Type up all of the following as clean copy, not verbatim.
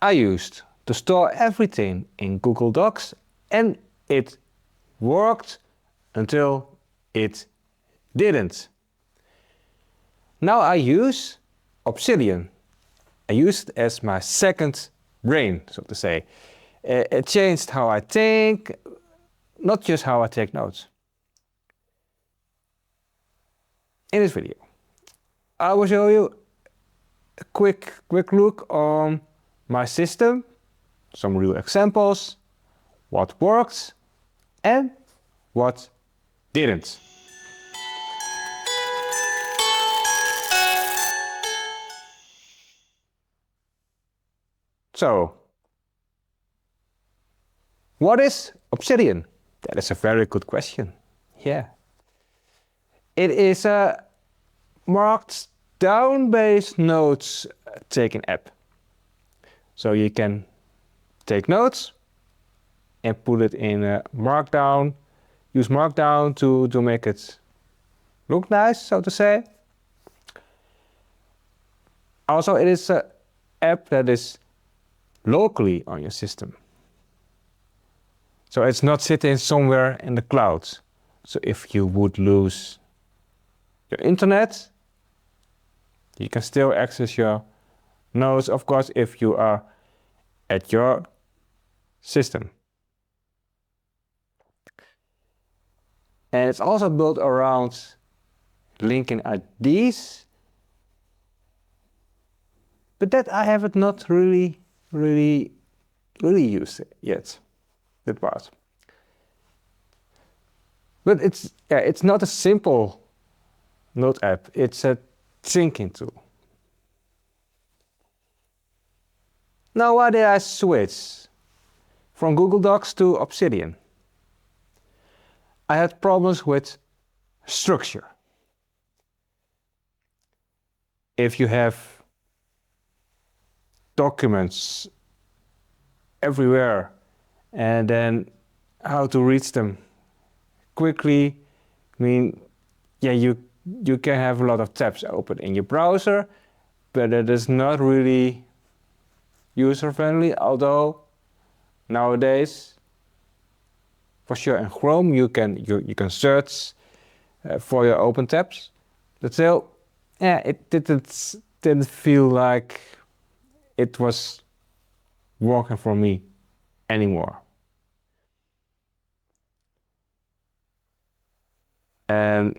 I used to store everything in Google Docs, and it worked until it didn't. Now I use Obsidian. I use it as my second brain, so to say. It changed how I think, not just how I take notes. In this video, I will show you a quick look on my system, some real examples, what worked and what didn't. So, what is Obsidian? That is a very good question. Yeah. It is a marked down based notes taking app. So you can take notes and put it in a Markdown, use Markdown to make it look nice, so to say. Also, it is an app that is locally on your system. So it's not sitting somewhere in the cloud. So if you would lose your internet, you can still access your notes, of course, if you are at your system. And it's also built around linking IDs, but that I haven't not really used it yet, that part. But it's not a simple note app, it's a thinking tool. Now, why did I switch from Google Docs to Obsidian? I had problems with structure. If you have documents everywhere and then how to reach them quickly, I mean, yeah, you can have a lot of tabs open in your browser, but it is not really user-friendly, although nowadays, for sure in Chrome, you can search for your open tabs. But still, yeah, it didn't feel like it was working for me anymore. And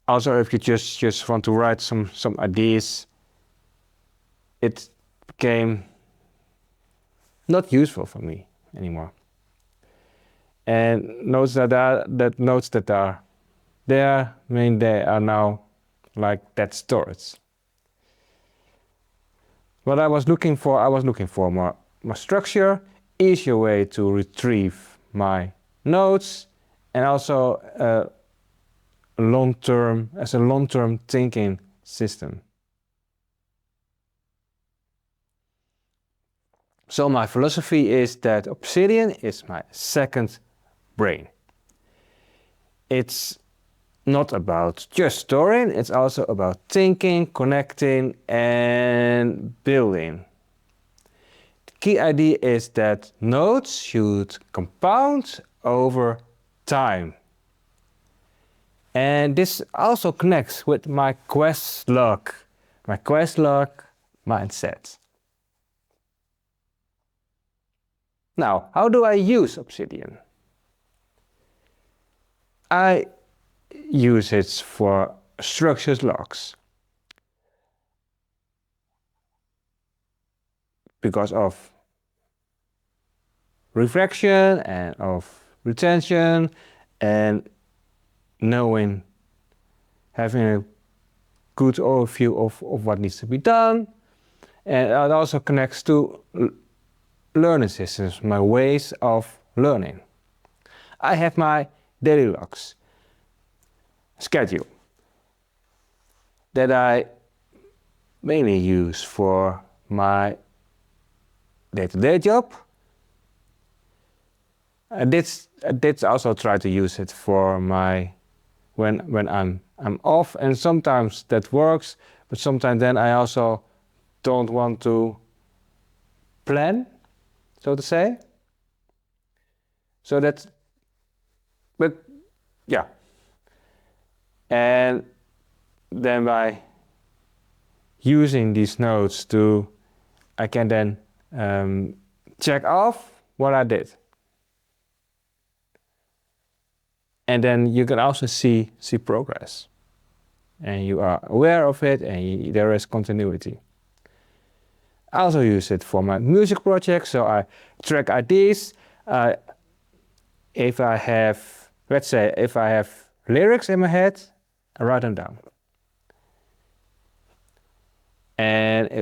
also, if you just want to write some ideas, it became not useful for me anymore. And notes that are there, I mean, they are now like dead storage. What I was looking for more structure, easier way to retrieve my notes, and also a long-term thinking system. So my philosophy is that Obsidian is my second brain. It's not about just storing, it's also about thinking, connecting, and building. The key idea is that notes should compound over time. And this also connects with my quest log mindset. Now, how do I use Obsidian? I use it for structured logs. Because of reflection and of retention and having a good overview of what needs to be done. And it also connects to learning systems, my ways of learning. I have my daily logs schedule that I mainly use for my day-to-day job. I did also try to use it for my when I'm off, and sometimes that works, but sometimes then I also don't want to plan, so to say. So that's, but yeah. And then by using these notes I can then check off what I did. And then you can also see progress. And you are aware of it, and there is continuity. I also use it for my music project, so I track ideas. If I have, let's say, if I have lyrics in my head, I write them down.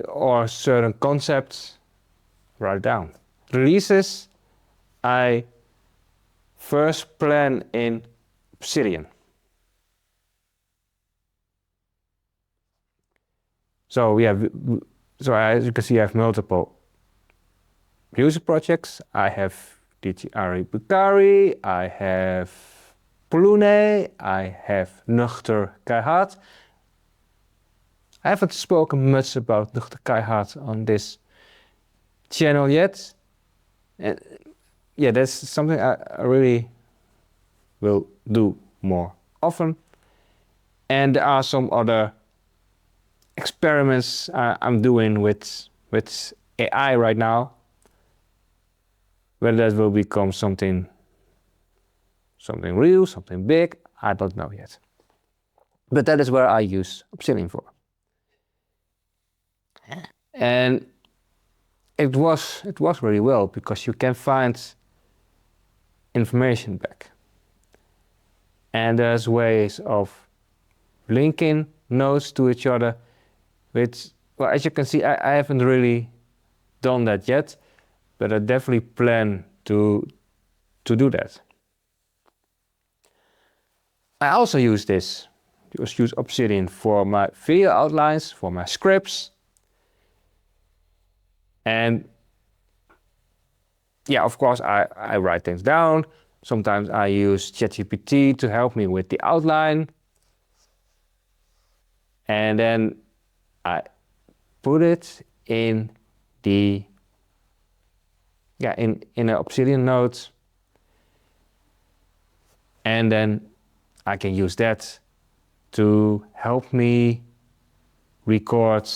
Or certain concepts, write it down. Releases, I first plan in Obsidian. So as you can see, I have multiple music projects. I have DJ Ari Bukari, I have Pulune, I have Nuchter Keihard. I haven't spoken much about Nuchter Keihard on this channel yet. And yeah, that's something I really will do more often. And there are some other experiments I'm doing with AI right now. Whether that will become something real, something big, I don't know yet. But that is where I use Obsidian for. And it was really well, because you can find information back. And there's ways of linking notes to each other, which, well, as you can see, I haven't really done that yet, but I definitely plan to do that. I also use Obsidian for my video outlines, for my scripts. And yeah, of course, I write things down. Sometimes I use ChatGPT to help me with the outline. And then I put it in in an Obsidian note. And then I can use that to help me record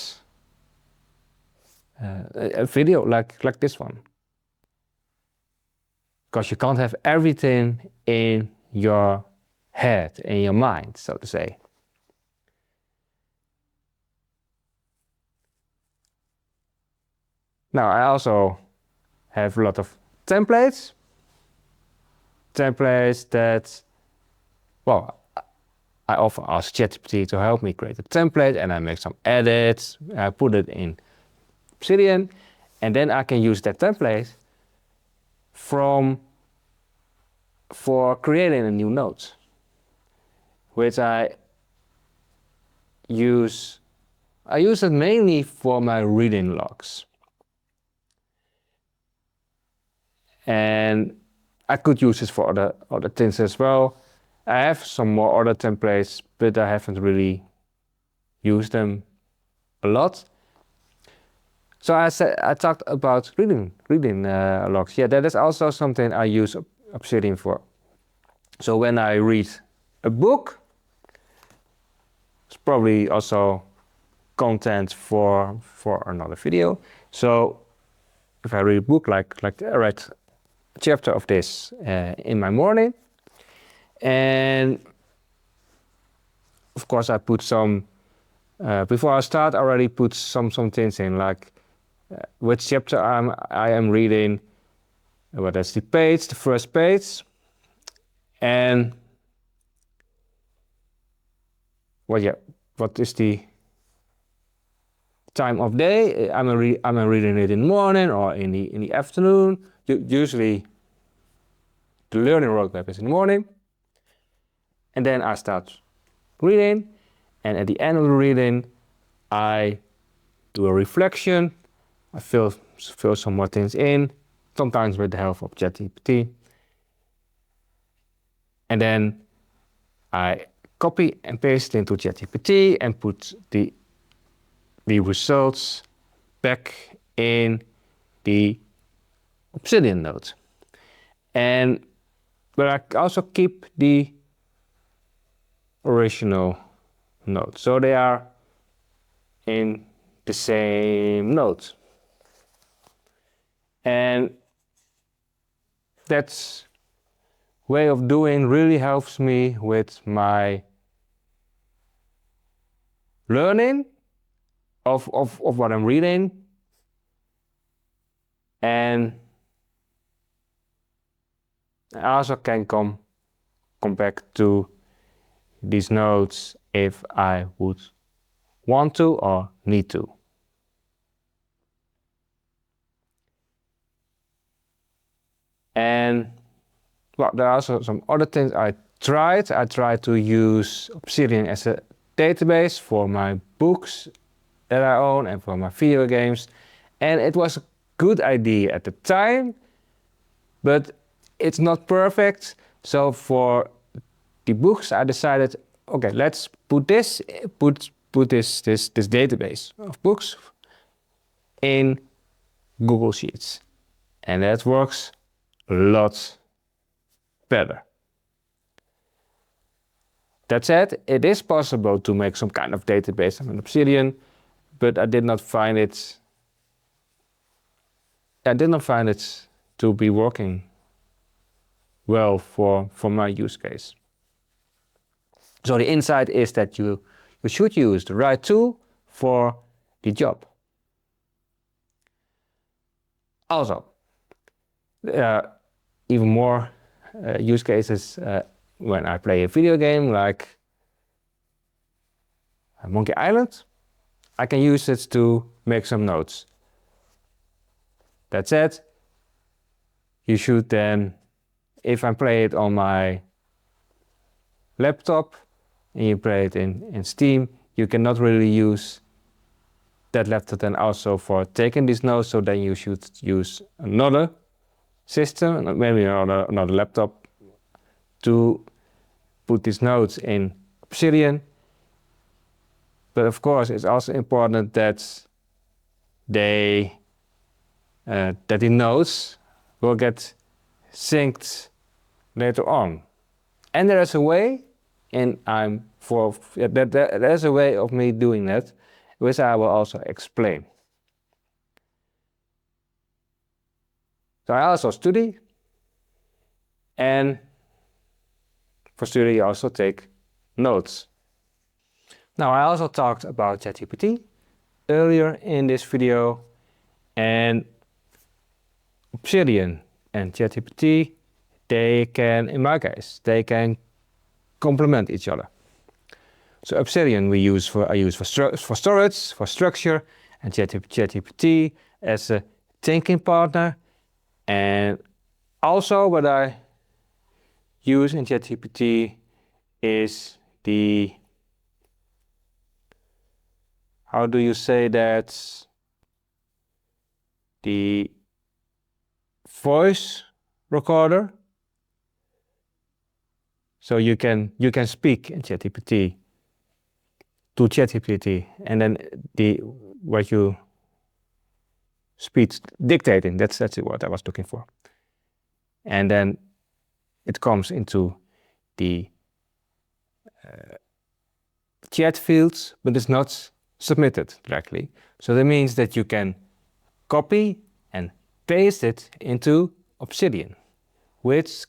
a video like this one. Because you can't have everything in your head, in your mind, so to say. Now, I also have a lot of templates that, well, I often ask ChatGPT to help me create a template, and I make some edits, I put it in Obsidian, and then I can use that template for creating a new note, which I use it mainly for my reading logs. And I could use this for other things as well. I have some more other templates, but I haven't really used them a lot. So I talked about reading logs. Yeah, that is also something I use Obsidian for. So when I read a book, it's probably also content for another video. So if I read a book, like I read a chapter of this in my morning, and of course I put some before I start. I already put some things in, like which chapter I am reading, what is the page, the first page, and what is the time of day. I'm reading it in the morning or in the afternoon. Usually the learning roadmap is in the morning, and then I start reading, and at the end of the reading I do a reflection. I fill some more things in, sometimes with the help of ChatGPT, and then I copy and paste it into ChatGPT and put the results back in the Obsidian nodes. But I also keep the original node. So they are in the same node. And that way of doing really helps me with my learning of what I'm reading. And I also can come back to these nodes if I would want to or need to. And well, there are also some other things I tried. I tried to use Obsidian as a database for my books that I own and for my video games. And it was a good idea at the time, but it's not perfect. So for the books, I decided, okay, let's put this database of books in Google Sheets. And that works a lot better. That said, it is possible to make some kind of database on Obsidian, but I did not find it to be working well for my use case. So the insight is that you should use the right tool for the job. Also, even more use cases when I play a video game like Monkey Island, I can use it to make some notes. That said, you should then, if I play it on my laptop and you play it in Steam, you cannot really use that laptop then also for taking these notes, so then you should use another system, maybe another laptop, to put these notes in Obsidian. But of course, it's also important that the nodes will get synced later on. And there is a way, and there's a way of me doing that, which I will also explain. So I also study, and for study I also take notes. Now I also talked about ChatGPT earlier in this video, and Obsidian and ChatGPT, they can, in my case, they can complement each other. So Obsidian I use for storage, for structure, and ChatGPT as a thinking partner. And also what I use in ChatGPT is the, how do you say that, the voice recorder. So you can speak in ChatGPT to ChatGPT, and then what you speech dictating, that's what I was looking for. And then it comes into the chat fields, but it's not submitted directly. So that means that you can copy and paste it into Obsidian, which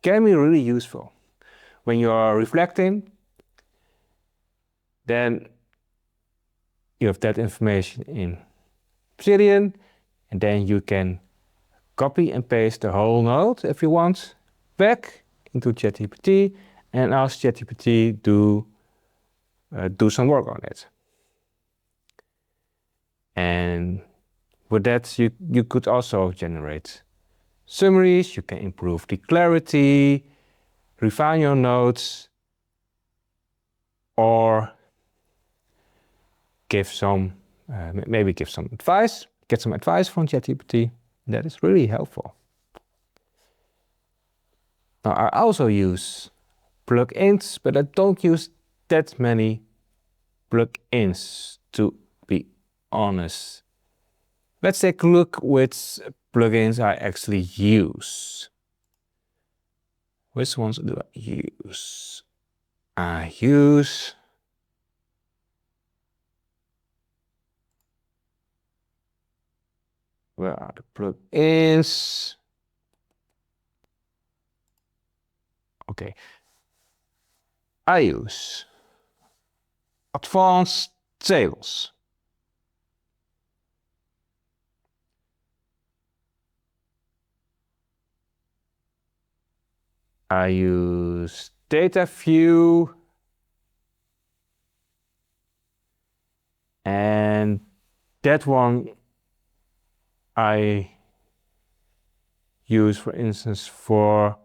can be really useful. When you are reflecting, then you have that information in Obsidian, and then you can copy and paste the whole node, if you want, back into ChatGPT and ask ChatGPT to do some work on it. And with that, you could also generate summaries, you can improve the clarity, refine your notes, or maybe give some advice, get some advice from ChatGPT. That is really helpful. Now, I also use plugins, but I don't use that many plugins, to be honest. Let's take a look which plugins I actually use. Which ones do I use? I use where are the plugins? Okay. I use Advanced Sales. I use Data View. And that one I use, for instance, for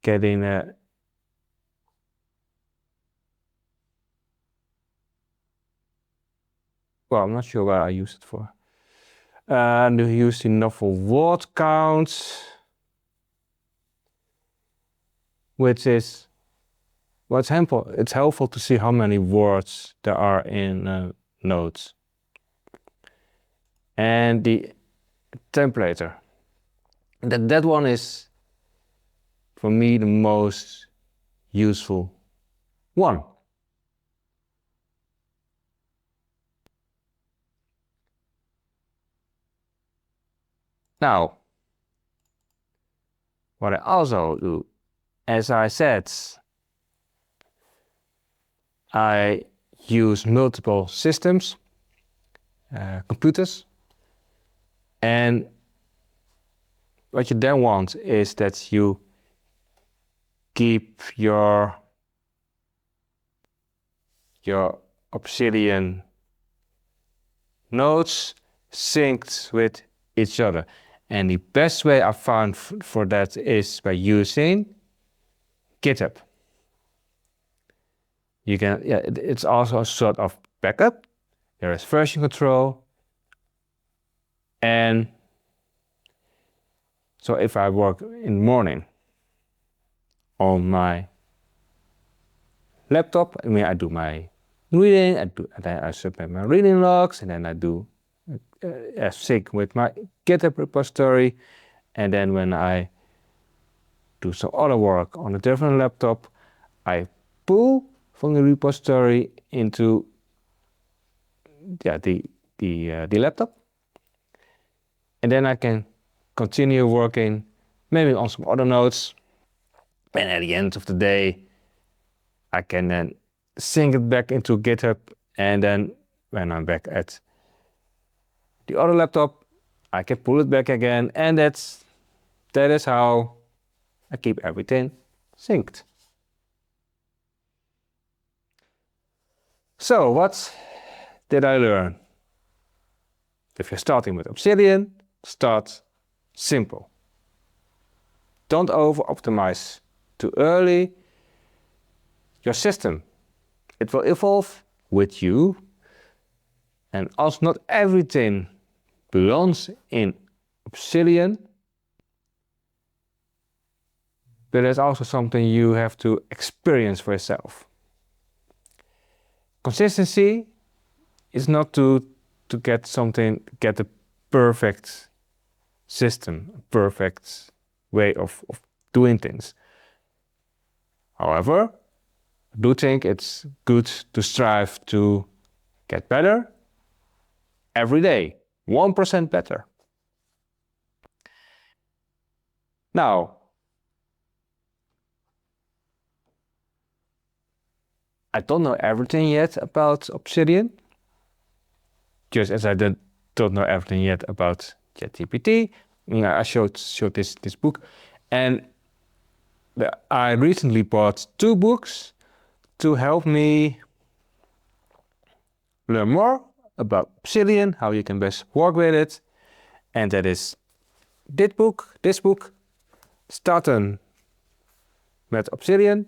getting a well, I'm not sure what I use it for. And I use the novel word count, which is well, it's helpful to see how many words there are in notes. And the templater. That one is for me the most useful one. Now, what I also do, as I said, I use multiple systems, computers, and what you then want is that you keep your Obsidian nodes synced with each other. And the best way I found for that is by using GitHub. You can, it's also a sort of backup. There is version control. And so if I work in the morning on my laptop, I mean, I do my reading, and then I submit my reading logs, and then I do sync with my GitHub repository. And then when I do some other work on a different laptop, I pull from the repository into the laptop, and then I can continue working maybe on some other nodes, and at the end of the day I can then sync it back into GitHub, and then when I'm back at the other laptop I can pull it back again, and that is how I keep everything synced. So what did I learn? If you're starting with Obsidian, start simple. Don't over-optimize too early. Your system, it will evolve with you, and also not everything belongs in Obsidian, but there's also something you have to experience for yourself. Consistency is not to get the perfect system, a perfect way of doing things. However, I do think it's good to strive to get better every day, 1% better. Now, I don't know everything yet about Obsidian, just as I don't know everything yet about ChatGPT. I showed this book, and I recently bought 2 books to help me learn more about Obsidian, how you can best work with it, and that is this book, Starten met Obsidian,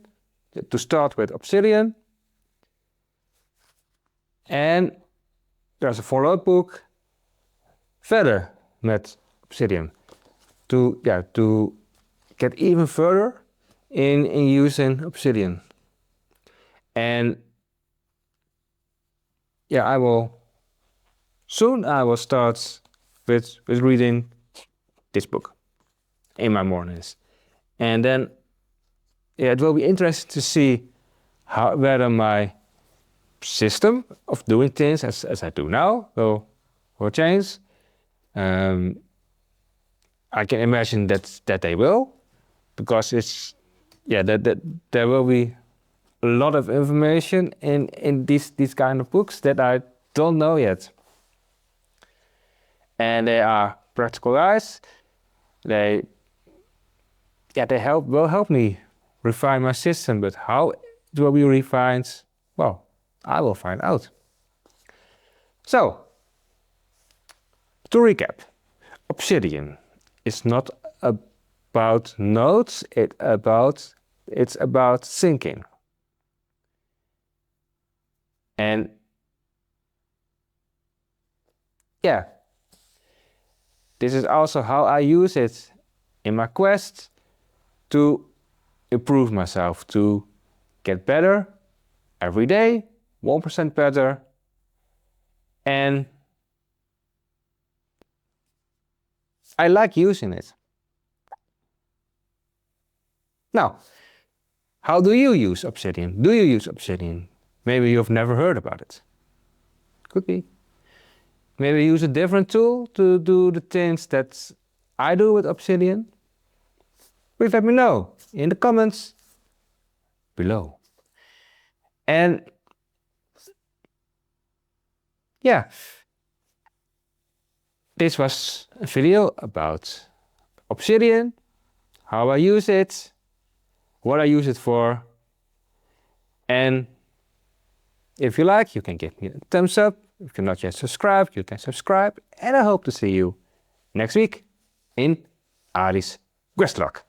to start with Obsidian. And there's a follow-up book, Verder met Obsidian, to get even further in using Obsidian. And I will start with reading this book in my mornings. And then it will be interesting to see whether my system of doing things as I do now will change. I can imagine that they will, because it's that there will be a lot of information in these kind of books that I don't know yet. And they are practical guys. They will help me refine my system, but how it will be refined, well, I will find out. So, to recap, Obsidian is not about nodes, it's about thinking. And this is also how I use it in my quest to improve myself, to get better every day, 1% better. And I like using it. Now, how do you use Obsidian? Do you use Obsidian? Maybe you've never heard about it. Could be. Maybe use a different tool to do the things that I do with Obsidian. Please let me know in the comments below. And this was a video about Obsidian, how I use it, what I use it for. And if you like, you can give me a thumbs up. If you're not yet subscribed, you can subscribe. And I hope to see you next week in Ari's Questlog.